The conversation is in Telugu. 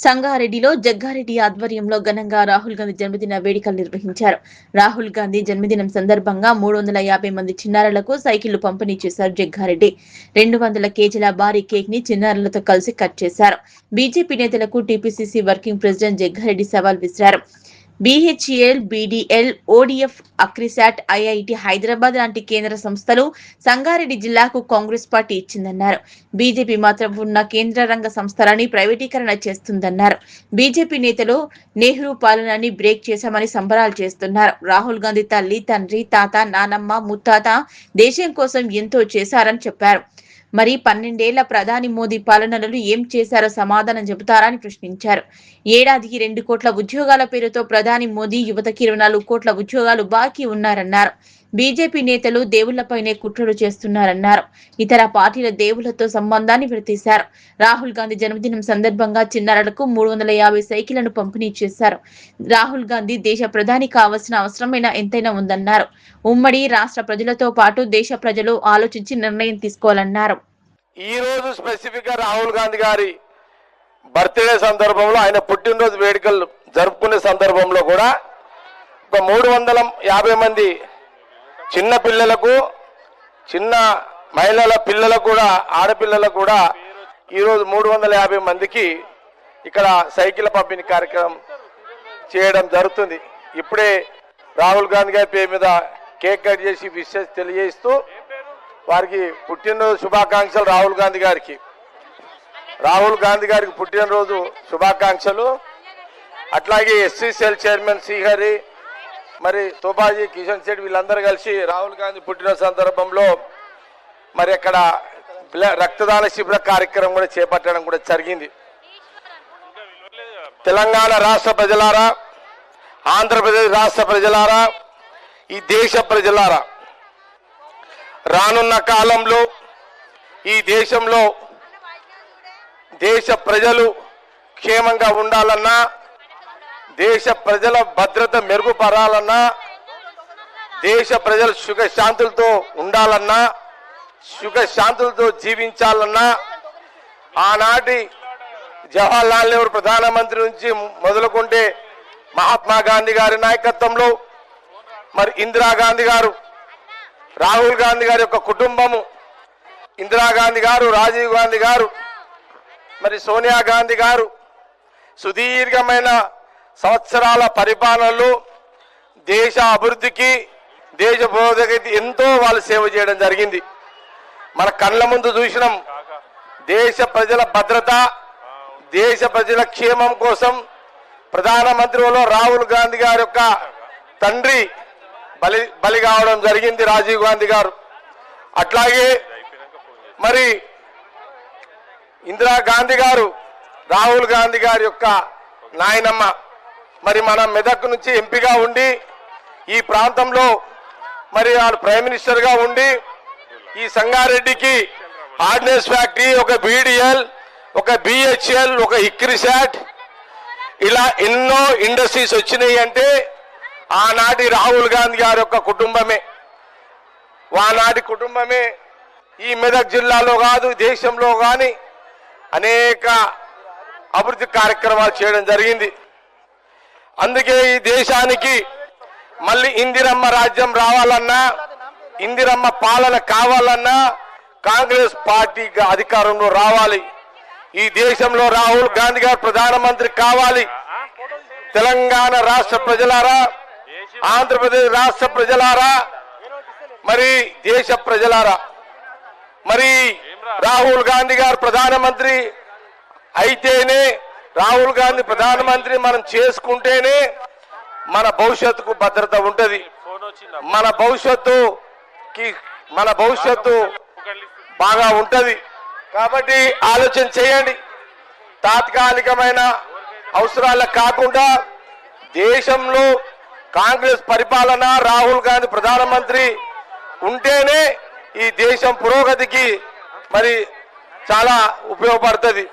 సంగారెడ్డిలో జగ్గారెడ్డి ఆధ్వర్యంలో ఘనంగా రాహుల్ గాంధీ జన్మదిన వేడుకలు నిర్వహించారు. రాహుల్ గాంధీ జన్మదినం సందర్భంగా 350 మంది చిన్నారులకు సైకిళ్లు పంపిణీ చేశారు. జగ్గారెడ్డి 200 కేజీల భారీ కేక్ ని చిన్నారులతో కలిసి కట్ చేశారు. బీజేపీ నేతలకు టీపీసీసీ వర్కింగ్ ప్రెసిడెంట్ జగ్గారెడ్డి సవాల్ విసిరారు. BHEL, BDL, ODF, ICRISAT, IIT Hyderabad లాంటి కేంద్ర సంస్థలు సంగారెడ్డి జిల్లాకు కాంగ్రెస్ పార్టీ ఇచ్చిందన్నారు. బీజేపీ మాత్రం ఉన్న కేంద్ర రంగ సంస్థలని ప్రైవేటీకరణ చేస్తుందన్నారు. బీజేపీ నేతలు నెహ్రూ పాలనని బ్రేక్ చేశామని సంబరాలు చేస్తున్నారు. రాహుల్ గాంధీ తల్లి, తండ్రి, తాత, నానమ్మ, ముత్తాత దేశం కోసం ఎంతో చేశారని చెప్పారు. మరి 12 ఏళ్ల ప్రధాని మోదీ పాలనలో ఏం చేశారో సమాధానం చెబుతారా అని ప్రశ్నించారు. ఏడాదికి 2 కోట్ల ఉద్యోగాల పేరుతో ప్రధాని మోదీ యువతకి 24 కోట్ల ఉద్యోగాలు బాకీ ఉన్నారన్నారు. బీజేపీ నేతలు దేవుళ్లపైనే కుట్రలు చేస్తున్నారన్నారు. ఇతర పార్టీల దేవుళ్లతో సంబంధాన్ని విడతీశారు. రాహుల్ గాంధీ జన్మదినం సందర్భంగా చిన్నారులకు 350 సైకిళ్లను పంపిణీ చేశారు. రాహుల్ గాంధీ దేశ ప్రధాని కావాల్సిన అవసరమైన ఎంతైనా ఉందన్నారు. ఉమ్మడి రాష్ట్ర ప్రజలతో పాటు దేశ ప్రజలు ఆలోచించి నిర్ణయం తీసుకోవాలన్నారు. ఈ రోజు స్పెసిఫిక్ గా రాహుల్ గాంధీ గారి బర్త్డే సందర్భంలో, ఆయన పుట్టినరోజు వేడుకలు జరుపుకునే సందర్భంలో కూడా ఒక 350 మంది చిన్న పిల్లలకు, చిన్న మహిళల పిల్లలకు కూడా, ఆడపిల్లలకు కూడా ఈరోజు 350 మందికి ఇక్కడ సైకిల్ పంపిణీ కార్యక్రమం చేయడం జరుగుతుంది. ఇప్పుడే రాహుల్ గాంధీ గారి పేరు మీద కేక్ కట్ చేసి విషెస్ తెలియజేస్తూ వారికి పుట్టినరోజు శుభాకాంక్షలు. రాహుల్ గాంధీ గారికి పుట్టినరోజు శుభాకాంక్షలు. అట్లాగే ఎస్సీ సెల్ చైర్మన్ శ్రీహరి, మరి తోపాజీ, కిషన్ శెట్టి వీళ్ళందరూ కలిసి రాహుల్ గాంధీ పుట్టినరోజు సందర్భంలో మరి అక్కడ రక్తదాన శిబిర కార్యక్రమం కూడా చేపట్టడం కూడా జరిగింది. తెలంగాణ రాష్ట్ర ప్రజలారా, ఆంధ్రప్రదేశ్ రాష్ట్ర ప్రజలారా, ఈ దేశ ప్రజలారా, రానున్న కాలంలో ఈ దేశంలో దేశ ప్రజలు క్షేమంగా ఉండాలన్నా, దేశ ప్రజల భద్రత మెరుగుపరాలన్నా, దేశ ప్రజలు సుఖశాంతులతో ఉండాలన్నా, సుఖశాంతులతో జీవించాలన్నా, ఆనాటి జవహర్లాల్ నెహ్రూ ప్రధానమంత్రి నుంచి మొదలుకుంటే మహాత్మా గాంధీ గారి నాయకత్వంలో, మరి ఇందిరాగాంధీ గారు, రాహుల్ గాంధీ గారి యొక్క కుటుంబము, ఇందిరాగాంధీ గారు, రాజీవ్ గాంధీ గారు, మరి సోనియా గాంధీ గారు సుదీర్ఘమైన సంవత్సరాల పరిపాలనలో దేశ అభివృద్ధికి, దేశ పురోగతికి ఎంతో వాళ్ళు సేవ చేయడం జరిగింది. మన కళ్ళ ముందు చూసినాం. దేశ ప్రజల భద్రత, దేశ ప్రజల క్షేమం కోసం ప్రధానమంత్రిలో రాహుల్ గాంధీ గారి యొక్క తండ్రి బలి కావడం జరిగింది, రాజీవ్ గాంధీ గారు. అట్లాగే మరి ఇందిరాగాంధీ గారు, రాహుల్ గాంధీ గారి యొక్క నాయనమ్మ, మరి మన మెదక్ నుంచి ఎంపీగా ఉండి ఈ ప్రాంతంలో మరి వాళ్ళు ప్రైమ్ మినిస్టర్ గా ఉండి ఈ సంగారెడ్డికి ఆర్డినెన్స్ ఫ్యాక్టరీ, ఒక బీడీఎల్, ఒక బిహెచ్ఎల్, ఒక ఇక్రిసాట్, ఇలా ఎన్నో ఇండస్ట్రీస్ వచ్చినాయి అంటే ఆనాటి రాహుల్ గాంధీ గారి యొక్క కుటుంబమే. ఆనాటి కుటుంబమే ఈ మెదక్ జిల్లాలో కాదు, దేశంలో కానీ అనేక అభివృద్ధి కార్యక్రమాలు చేయడం జరిగింది. అందుకే ఈ దేశానికి మళ్ళీ ఇందిరమ్మ రాజ్యం రావాలన్నా, ఇందిరమ్మ పాలన కావాలన్నా కాంగ్రెస్ పార్టీ అధికారంలో రావాలి. ఈ దేశంలో రాహుల్ గాంధీ గారు ప్రధానమంత్రి కావాలి. తెలంగాణ రాష్ట్ర ప్రజలారా, ఆంధ్రప్రదేశ్ రాష్ట్ర ప్రజలారా, మరి దేశ ప్రజలారా, మరి రాహుల్ గాంధీ గారు ప్రధానమంత్రి అయితేనే, రాహుల్ గాంధీ ప్రధానమంత్రి మనం చేసుకుంటేనే మన భవిష్యత్తుకు భద్రత ఉంటది. మన భవిష్యత్తు బాగా ఉంటది. కాబట్టి ఆలోచన చేయండి. తాత్కాలికమైన అవసరాలకు కాకుండా దేశంలో కాంగ్రెస్ పరిపాలన, రాహుల్ గాంధీ ప్రధానమంత్రి ఉంటేనే ఈ దేశం పురోగతికి మరి చాలా ఉపయోగపడుతుంది.